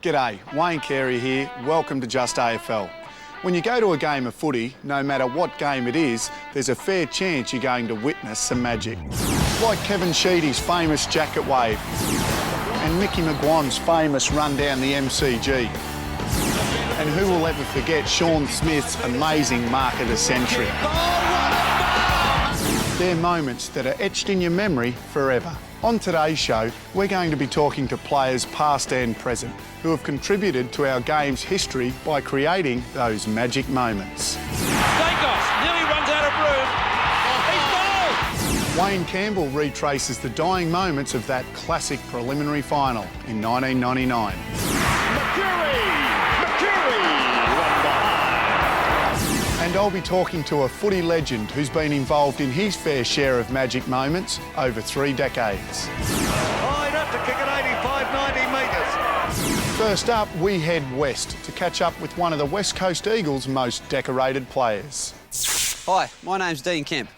G'day, Wayne Carey here. Welcome to Just AFL. When you go to a game of footy, no matter what game it is, there's a fair chance you're going to witness some magic. Like Kevin Sheedy's famous jacket wave and Mickey McGuan's famous run down the MCG. And who will ever forget Sean Smith's amazing mark of the century? They're moments that are etched in your memory forever. On today's show, we're going to be talking to players past and present who have contributed to our game's history by creating those magic moments. Daicos nearly runs out of room. He's goal! Wayne Campbell retraces the dying moments of that classic preliminary final in 1999. And I'll be talking to a footy legend who's been involved in his fair share of magic moments over 3 decades. Oh, enough to kick it 85, 90 metres. First up, we head west to catch up with one of the West Coast Eagles' most decorated players. Hi, my name's Dean Kemp.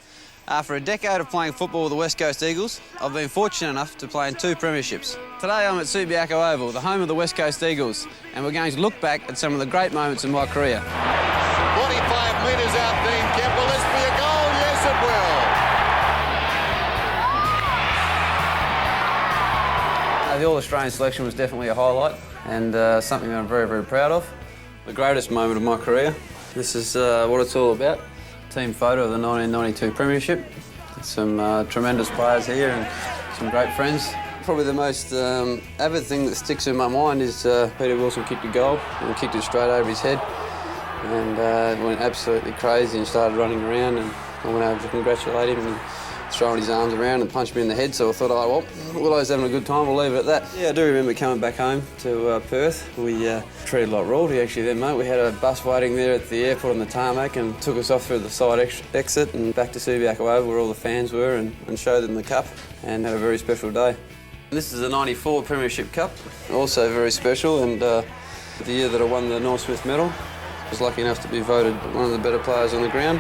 After a decade of playing football with the West Coast Eagles, I've been fortunate enough to play in 2 premierships. Today I'm at Subiaco Oval, the home of the West Coast Eagles, and we're going to look back at some of the great moments in my career. 45 metres out, Dean Kemp. Will this be a goal? Yes, it will. The All-Australian selection was definitely a highlight and something that I'm very, very proud of. The greatest moment of my career. This is what it's all about. Team photo of the 1992 Premiership. Some tremendous players here and some great friends. Probably the most avid thing that sticks in my mind is Peter Wilson kicked a goal and kicked it straight over his head. And went absolutely crazy and started running around, and I went over to congratulate him and throwing his arms around and punched me in the head. So I thought, oh, well, Willow's having a good time, we'll leave it at that. Yeah, I do remember coming back home to Perth. We treated like royalty actually then, mate. We had a bus waiting there at the airport on the tarmac and took us off through the side exit and back to Subiaco Oval where all the fans were and showed them the cup and had a very special day. This is the '94 Premiership Cup, also very special, and the year that I won the Norm Smith medal. I was lucky enough to be voted one of the better players on the ground.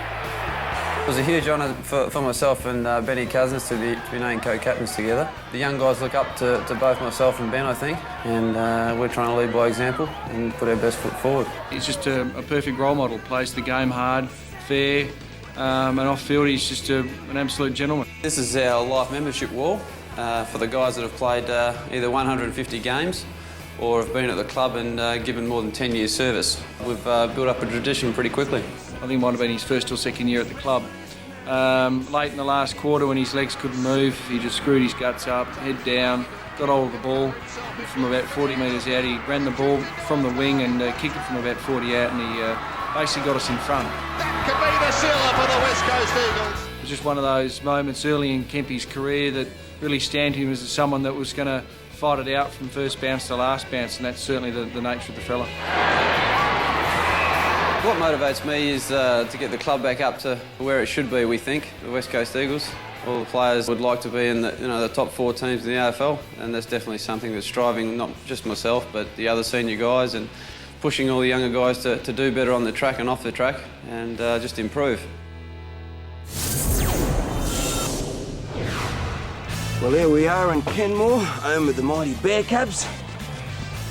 It was a huge honour for myself and Benny Cousins to be named co-captains together. The young guys look up to both myself and Ben, I think, and we're trying to lead by example and put our best foot forward. He's just a perfect role model, plays the game hard, fair, and off-field he's just an absolute gentleman. This is our life membership wall for the guys that have played either 150 games or have been at the club and given more than 10 years service. We've built up a tradition pretty quickly. I think it might have been his first or second year at the club. Late in the last quarter when his legs couldn't move, he just screwed his guts up, head down, got hold of the ball from about 40 metres out. He ran the ball from the wing and kicked it from about 40 out, and he basically got us in front. That could be the sealer for the West Coast Eagles. It was just one of those moments early in Kempy's career that really stand him as someone that was going to fight it out from first bounce to last bounce, and that's certainly the nature of the fella. What motivates me is to get the club back up to where it should be, we think, the West Coast Eagles. All the players would like to be in the top 4 teams in the AFL, and that's definitely something that's driving not just myself but the other senior guys and pushing all the younger guys to do better on the track and off the track and just improve. Well, here we are in Kenmore, home of the mighty Bearcats.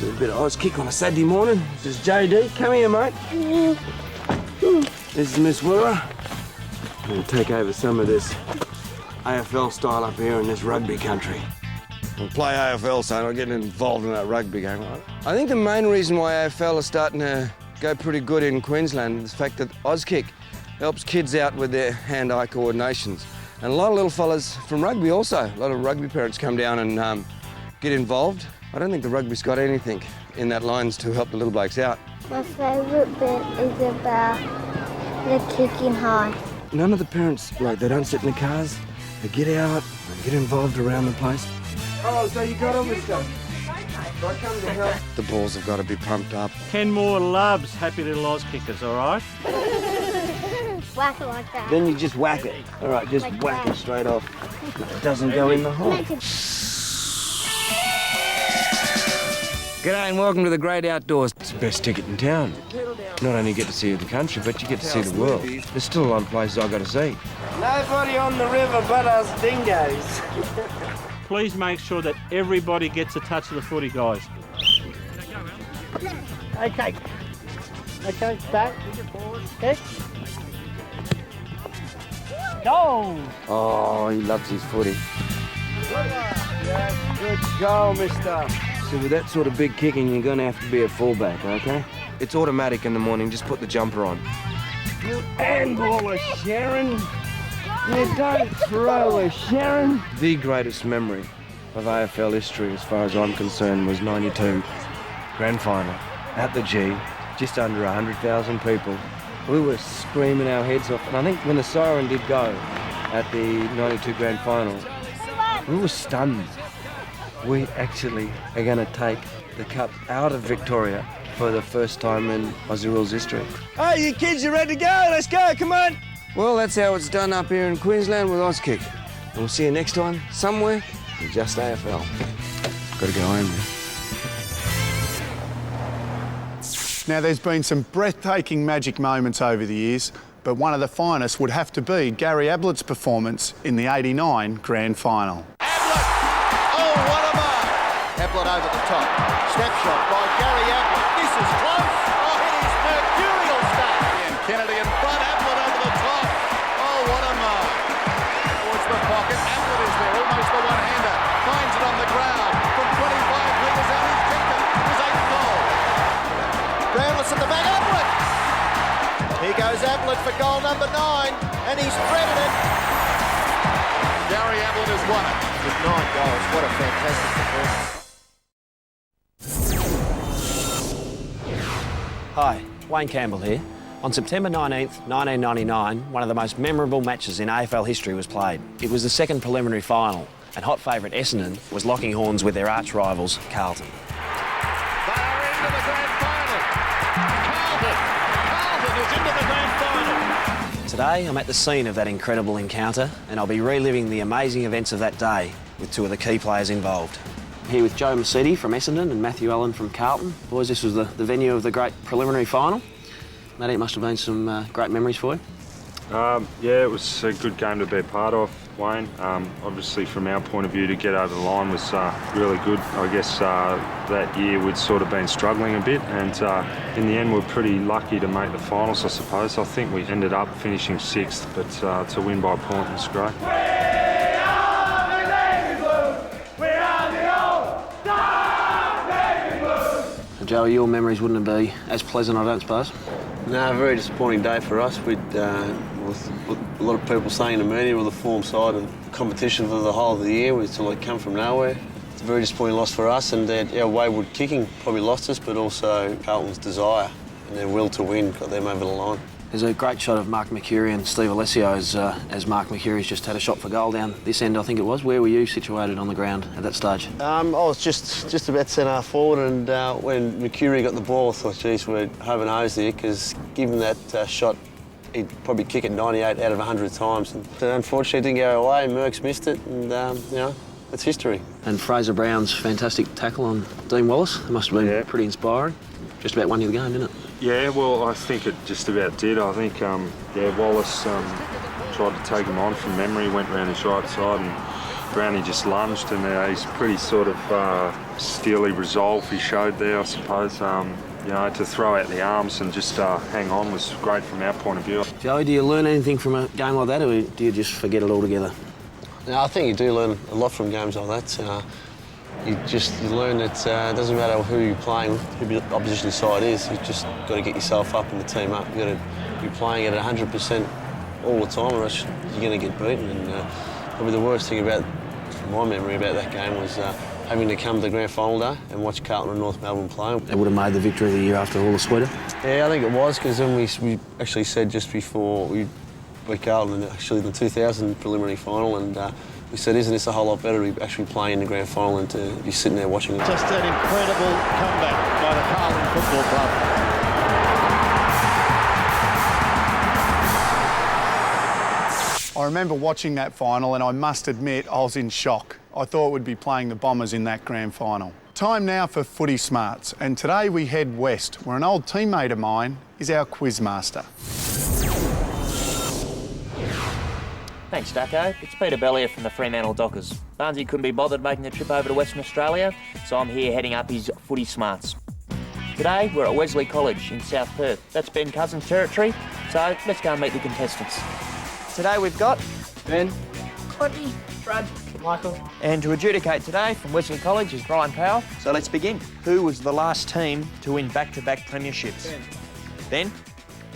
Do a bit of Auskick on a Saturday morning. This is JD. Come here, mate. This is Miss Willa. I'm going to take over some of this AFL style up here in this rugby country. I'll play AFL, son. I'll get involved in that rugby game. I think the main reason why AFL is starting to go pretty good in Queensland is the fact that Auskick helps kids out with their hand-eye coordinations. And a lot of little fellas from rugby also. A lot of rugby parents come down and get involved. I don't think the rugby's got anything in that lines to help the little blokes out. My favourite bit is about the kicking high. None of the parents, they don't sit in the cars. They get out, they get involved around the place. Oh, so you got all this stuff? I come to help. The balls have got to be pumped up. Kenmore loves happy little Auskickers, all right? Whack it like that. Then you just whack it. All right, just like whack that. it straight off. It doesn't go in the hole. G'day and welcome to the great outdoors. It's the best ticket in town. Not only get to see the country, but you get to see the world. There's still a lot of places I've got to see. Nobody on the river but us dingoes. Please make sure that everybody gets a touch of the footy, guys. Okay. Okay, back. Kick. Goal! Oh, he loves his footy. Yeah, good goal, mister. So with that sort of big kicking, you're going to have to be a fullback, OK? It's automatic in the morning. Just put the jumper on. You handballer, Sharon. You don't throw a Sharon. The greatest memory of AFL history, as far as I'm concerned, was '92 grand final at the G, just under 100,000 people. We were screaming our heads off, and I think when the siren did go at the '92 grand final, we were stunned. We actually are going to take the cup out of Victoria for the first time in Aussie Rules history. Hey, you kids, you ready to go? Let's go, come on. Well, that's how it's done up here in Queensland with Auskick. And we'll see you next time, somewhere in Just AFL. Got to go home now. Now, there's been some breathtaking magic moments over the years, but one of the finest would have to be Gary Ablett's performance in the '89 grand final. Ablett! Oh, what a mark! Ablett over the top. Snapshot by Gary Ablett. This is close. Oh, it is mercurial stuff. And Kennedy in front. Ablett over the top. Oh, what a mark. Towards the pocket. Ablett is there. Almost the one-hander. Finds it on the ground. From 25 metres out, he's kicked it. His 8th goal. Brownless at the back. Ablett! Here goes Ablett for goal number 9. And he's threaded it. Gary Ablett has won it with 9 goals. What a fantastic performance. Hi, Wayne Campbell here. On September 19th, 1999, one of the most memorable matches in AFL history was played. It was the second preliminary final, and hot favourite Essendon was locking horns with their arch rivals, Carlton. They are into the grand final. Carlton is into the grand final. Today, I'm at the scene of that incredible encounter, and I'll be reliving the amazing events of that day with two of the key players involved. Here with Joe Mercedes from Essendon and Matthew Allen from Carlton. Boys, this was the venue of the great preliminary final. Matty, it must have been some great memories for you. Yeah, it was a good game to be a part of, Wayne. Obviously, from our point of view, to get over the line was really good. I guess that year we'd sort of been struggling a bit, and in the end we're pretty lucky to make the finals, I suppose. I think we ended up finishing 6th, but to win by a point was great. Joey, your memories wouldn't be as pleasant, I don't suppose? No, a very disappointing day for us. With a lot of people saying in the media, we're the form side of competition for the whole of the year. We sort of come from nowhere. It's a very disappointing loss for us, and our wayward kicking probably lost us, but also Carlton's desire and their will to win got them over the line. There's a great shot of Mark Mercuri and Steve Alessio as Mark Mercuri's just had a shot for goal down this end, I think it was. Where were you situated on the ground at that stage? I was just about centre fourward, and when Mercuri got the ball, I thought, geez, we're hove and hose here, because given that shot, he'd probably kick it 98 out of 100 times. And unfortunately, it didn't go away. Merck's missed it, and you know, it's history. And Fraser Brown's fantastic tackle on Dean Wallace. It must have been pretty inspiring. Just about won you the game, didn't it? Yeah, well, I think it just about did. I think, Wallace tried to take him on from memory, went round his right side, and Brownie just lunged, and he's pretty sort of steely resolve he showed there, I suppose. You know, to throw out the arms and just hang on was great from our point of view. Joey, do you learn anything from a game like that, or do you just forget it altogether? No, I think you do learn a lot from games like that. You learn that it doesn't matter who you're playing with, who the opposition side is. You've just got to get yourself up and the team up. You've got to be playing at 100% all the time, or else you're going to get beaten. And probably the worst thing from my memory about that game was having to come to the grand final day and watch Carlton and North Melbourne play. It would have made the victory of the year after all the sweater. Yeah, I think it was, because then we actually said just before we beat Carlton, actually in the 2000 preliminary final, and we said, isn't this a whole lot better to be actually playing in the grand final than to be sitting there watching it? Just an incredible comeback by the Carlton Football Club. I remember watching that final, and I must admit I was in shock. I thought we'd be playing the Bombers in that grand final. Time now for Footy Smarts, and today we head west, where an old teammate of mine is our quizmaster. Thanks, Dacko. It's Peter Bellier from the Fremantle Dockers. Barnesy couldn't be bothered making the trip over to Western Australia, so I'm here heading up his Footy Smarts. Today, we're at Wesley College in South Perth. That's Ben Cousins' territory, so let's go and meet the contestants. Today we've got Ben, Cody, Brad, Michael. And to adjudicate today from Wesley College is Brian Powell. So let's begin. Who was the last team to win back-to-back premierships? Ben?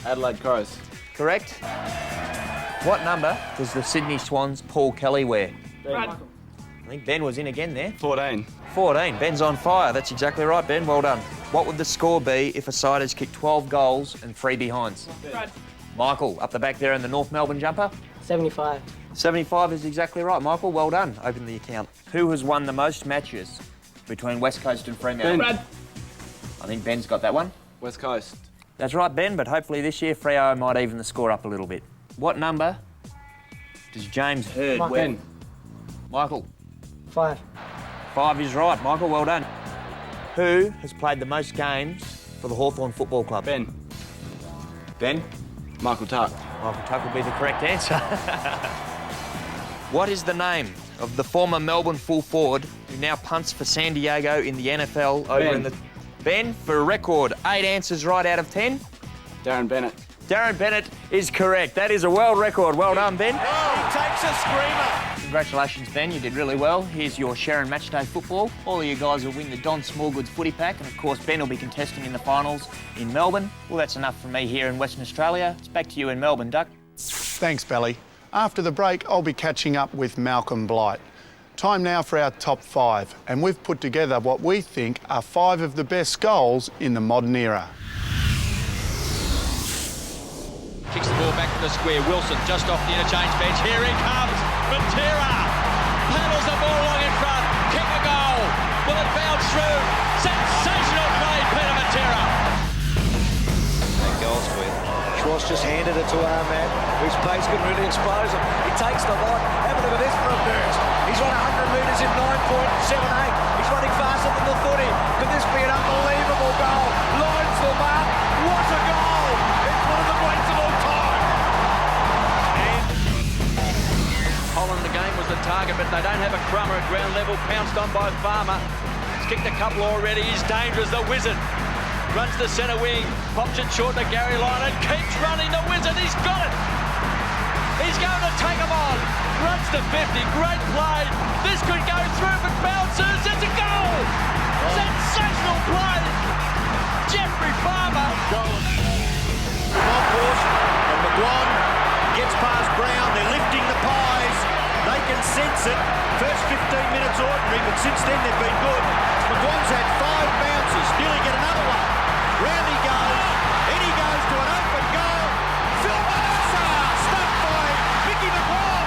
Adelaide Crows. Correct. What number does the Sydney Swans' Paul Kelly wear? Brad. I think Ben was in again there. 14. 14. Ben's on fire. That's exactly right, Ben. Well done. What would the score be if a side has kicked 12 goals and 3 behinds? Brad. Michael, up the back there in the North Melbourne jumper. 75. 75 is exactly right, Michael. Well done. Open the account. Who has won the most matches between West Coast and Fremantle? Brad. I think Ben's got that one. West Coast. That's right, Ben, but hopefully this year Freo might even the score up a little bit. What number does James Hird wear? Ben. Michael. 5. 5 is right, Michael. Well done. Who has played the most games for the Hawthorn Football Club? Ben. Ben? Michael Tuck. Michael Tuck will be the correct answer. What is the name of the former Melbourne full forward who now punts for San Diego in the NFL over in the... Ben, for a record, 8 answers right out of 10. Darren Bennett. Darren Bennett is correct. That is a world record. Well done, Ben. Oh, he takes a screamer. Congratulations, Ben. You did really well. Here's your Sharon Matchday football. All of you guys will win the Don Smallgoods footy pack. And, of course, Ben will be contesting in the finals in Melbourne. Well, that's enough from me here in Western Australia. It's back to you in Melbourne, Duck. Thanks, Belly. After the break, I'll be catching up with Malcolm Blight. Time now for our top 5, and we've put together what we think are 5 of the best goals in the modern era. Kicks the ball back to the square. Wilson just off the interchange bench. Here he comes. Matera paddles the ball along in front. Kick a goal. Will it bounce through? Sensational play, Peter Matera. That goal's for you. Schwartz just handed it to our man, whose pace can really expose him. He takes the lot. Have a look at this for a burst. He's run 100 metres in 9.78. He's running faster than the footy. Could this be an unbelievable goal? Lines the mark. What a goal! It's one of the greats of all time. Holland, the game was the target, but they don't have a crummer at ground level. Pounced on by Farmer. He's kicked a couple already. He's dangerous, the Wizard. Runs the centre wing, pops it short to Gary Lyon and keeps running the Wizard. He's got it. He's going to take him on. Runs to 50. Great play. This could go through, but bounces. It's a goal. Sensational play. Jeffrey Farmer. Moncourt and McGuan gets past Brown. They're lifting the pies. They can sense it. First 15 minutes ordinary, but since then they've been good. McGuan's had 5 bounces. Nearly get another one. Round he goes. In he goes to an open goal. Phil Manasseh, stumped by Mickey McGuan.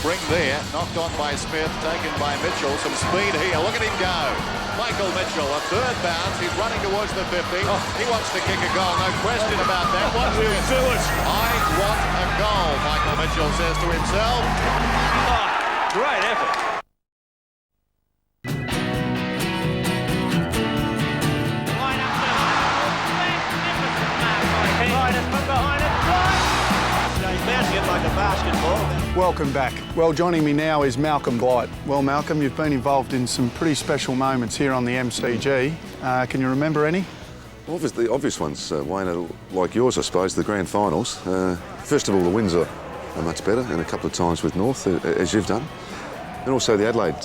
Spring there, knocked on by Smith, taken by Mitchell. Some speed here. Look at him go. Michael Mitchell, a third bounce. He's running towards the 50. He wants to kick a goal, no question about that. Watch this. Do it. I want a goal, Michael Mitchell says to himself. Great effort. Welcome back. Well, joining me now is Malcolm Blight. Well, Malcolm, you've been involved in some pretty special moments here on the MCG. Can you remember any? Obviously, obvious ones, Wayne, are like yours, I suppose, the grand finals. First of all, the wins are much better, and a couple of times with North, as you've done. And also the Adelaide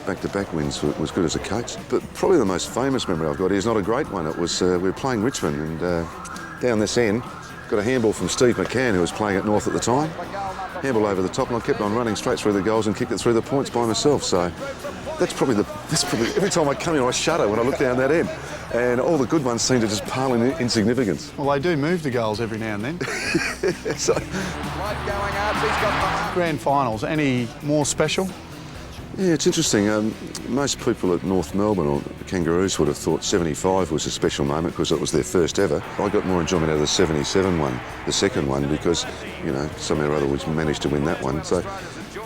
back-to-back wins was good as a coach. But probably the most famous memory I've got is not a great one. It was we were playing Richmond, and down this end, got a handball from Steve McCann, who was playing at North at the time. Handball over the top, and I kept on running straight through the goals and kicked it through the points by myself. So that's probably every time I come in, I shudder when I look down that end. And all the good ones seem to just pale in insignificance. Well, they do move the goals every now and then. So, grand finals, any more special? Yeah, it's interesting. Most people at North Melbourne or the Kangaroos would have thought 75 was a special moment because it was their first ever. I got more enjoyment out of the 77 one, the second one, because, you know, somehow or other we managed to win that one. So,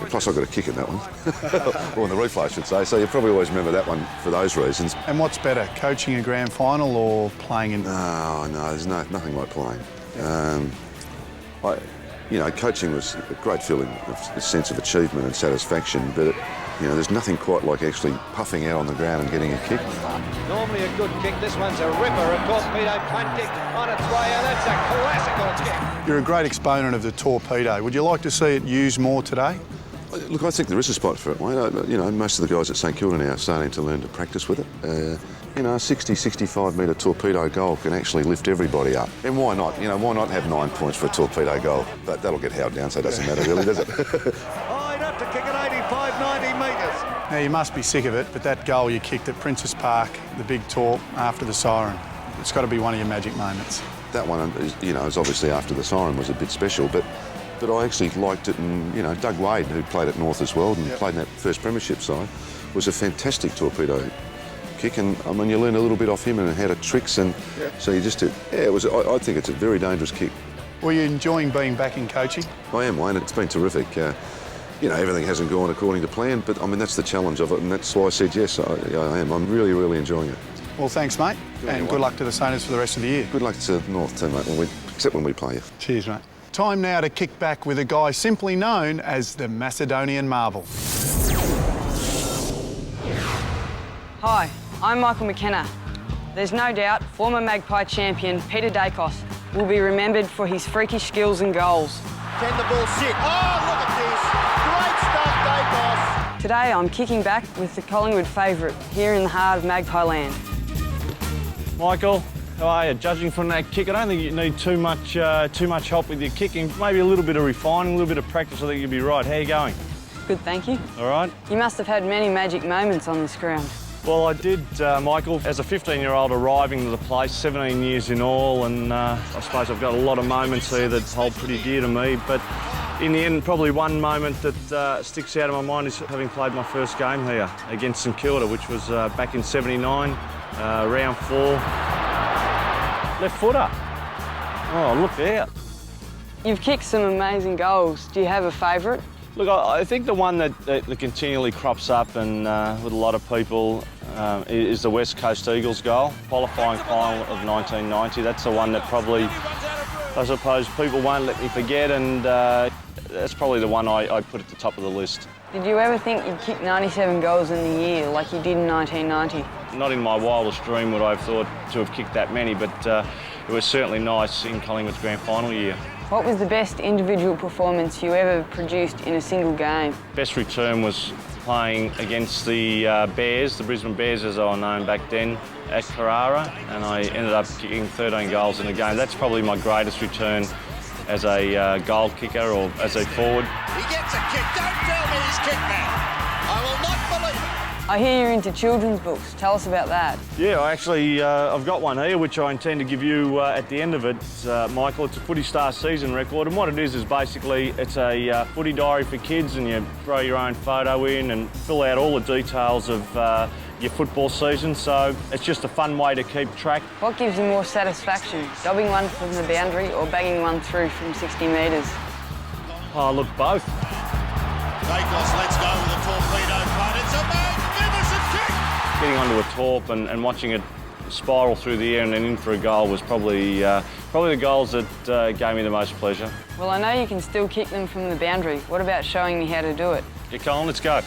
plus I got a kick in that one, or in the replay, I should say. So you probably always remember that one for those reasons. And what's better, coaching a grand final or playing in? No, there's nothing like playing. You know, coaching was a great feeling, a sense of achievement and satisfaction, but there's nothing quite like actually puffing out on the ground and getting a kick. Normally a good kick, this one's a ripper, a torpedo punt kick on its way, and that's a classical kick. You're a great exponent of the torpedo. Would you like to see it used more today? Look, I think there is a spot for it, mate. Most of the guys at St Kilda now are starting to learn to practice with it. A 60, 65 metre torpedo goal can actually lift everybody up. And why not? Why not have 9 points for a torpedo goal? But that'll get howled down, so it doesn't matter really, does it? I'd have to kick it 85, 90 metres. Now, you must be sick of it, but that goal you kicked at Princess Park, the big torp after the siren, it's got to be one of your magic moments. That one, is obviously after the siren was a bit special, but I actually liked it, and Doug Wade, who played at North as well and played in that first premiership side, was a fantastic torpedo kick, and you learn a little bit off him and how to tricks, and so you just I think it's a very dangerous kick. Were you enjoying being back in coaching? I am, Wayne. It's been terrific. Everything hasn't gone according to plan, but that's the challenge of it, and that's why I said yes. I am. I'm really, really enjoying it. Well, thanks, mate, and good luck to the Saints for the rest of the year. Good luck to North too, mate. Except when we play you. Cheers, mate. Time now to kick back with a guy simply known as the Macedonian Marvel. Hi, I'm Michael McKenna. There's no doubt former Magpie champion Peter Daicos will be remembered for his freakish skills and goals. Can the ball sit? Oh, look at this. Great stuff, Daicos. Today I'm kicking back with the Collingwood favourite here in the heart of Magpie land. Michael, how are you? Judging from that kick, I don't think you need too much help with your kicking. Maybe a little bit of refining, a little bit of practice, I think you'll be right. How are you going? Good, thank you. All right. You must have had many magic moments on this ground. Well, I did, Michael. As a 15-year-old arriving to the place, 17 years in all, and I suppose I've got a lot of moments here that hold pretty dear to me, but in the end, probably one moment that sticks out of my mind is having played my first game here against St Kilda, which was back in '79, round 4. Left footer. Oh, look there. You've kicked some amazing goals. Do you have a favourite? Look, I think the one that continually crops up and with a lot of people is the West Coast Eagles goal, qualifying final of 1990. That's the one that probably, I suppose, people won't let me forget, and that's probably the one I put at the top of the list. Did you ever think you'd kick 97 goals in the year like you did in 1990? Not in my wildest dream would I have thought to have kicked that many, but it was certainly nice in Collingwood's grand final year. What was the best individual performance you ever produced in a single game? Best return was playing against the Bears, the Brisbane Bears as they were known back then, at Carrara, and I ended up kicking 13 goals in a game. That's probably my greatest return as a goal kicker or as a forward. He gets a kick. Don't tell me he's kicked that. I will not believe it. I hear you're into children's books. Tell us about that. Yeah, I've got one here which I intend to give you at the end of it, Michael. It's a Footy Star season record, and what it is basically it's a footy diary for kids, and you throw your own photo in and fill out all the details of your football season, so it's just a fun way to keep track. What gives you more satisfaction, dobbing one from the boundary or banging one through from 60 metres? Oh, look, both. Daicos lets go with a torpedo punt. It's a magnificent kick! Getting onto a torp and watching it spiral through the air and then in for a goal was probably the goals that gave me the most pleasure. Well, I know you can still kick them from the boundary. What about showing me how to do it? Yeah, Colin, let's go.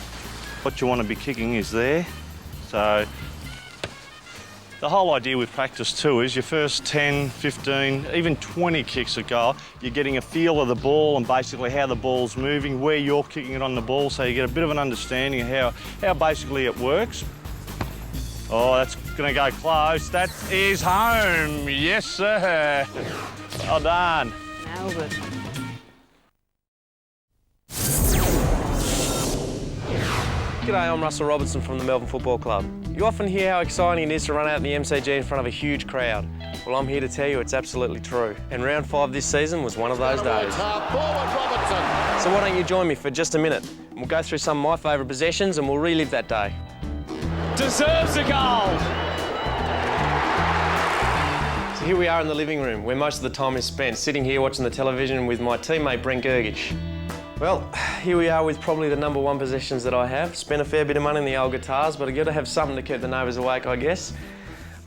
What you want to be kicking is there. So the whole idea with practice too is your first 10, 15, even 20 kicks a goal, you're getting a feel of the ball and basically how the ball's moving, where you're kicking it on the ball, so you get a bit of an understanding of how basically it works. Oh, that's going to go close. That is home. Yes, sir. Well done. Nailed it. G'day, I'm Russell Robertson from the Melbourne Football Club. You often hear how exciting it is to run out in the MCG in front of a huge crowd. Well, I'm here to tell you it's absolutely true. And round 5 this season was one of those days. So why don't you join me for just a minute? We'll go through some of my favourite possessions and we'll relive that day. Deserves a goal! So here we are in the living room, where most of the time is spent, sitting here watching the television with my teammate Brent Gergich. Well, here we are with probably the #1 possessions that I have. Spent a fair bit of money on the old guitars, but I've got to have something to keep the neighbours awake, I guess.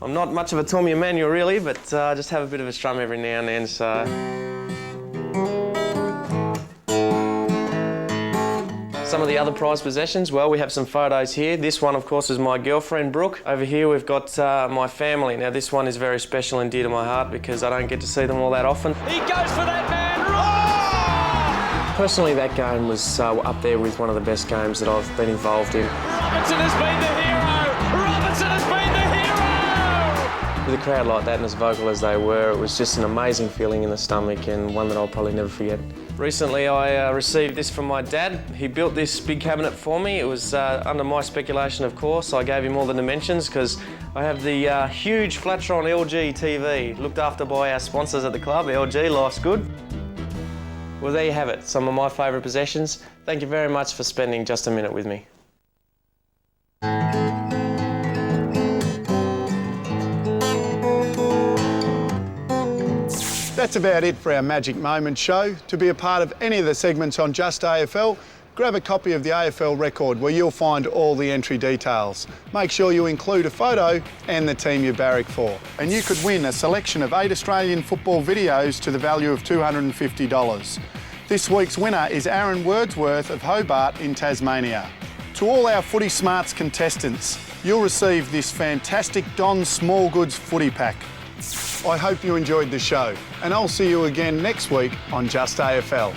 I'm not much of a Tommy Emmanuel really, but I just have a bit of a strum every now and then, so... Some of the other prized possessions, well, we have some photos here. This one, of course, is my girlfriend, Brooke. Over here, we've got my family. Now, this one is very special and dear to my heart because I don't get to see them all that often. He goes for that man. Personally, that game was up there with one of the best games that I've been involved in. Robertson has been the hero. Robertson has been the hero. With a crowd like that and as vocal as they were, it was just an amazing feeling in the stomach and one that I'll probably never forget. Recently, I received this from my dad. He built this big cabinet for me. It was under my speculation, of course. I gave him all the dimensions because I have the huge Flatron LG TV, looked after by our sponsors at the club, LG, life's good. Well, there you have it, some of my favourite possessions. Thank you very much for spending just a minute with me. That's about it for our Magic Moment show. To be a part of any of the segments on Just AFL, grab a copy of the AFL record where you'll find all the entry details. Make sure you include a photo and the team you barrack for. And you could win a selection of 8 Australian football videos to the value of $250. This week's winner is Aaron Wordsworth of Hobart in Tasmania. To all our Footy Smarts contestants, you'll receive this fantastic Don Smallgoods footy pack. I hope you enjoyed the show, and I'll see you again next week on Just AFL.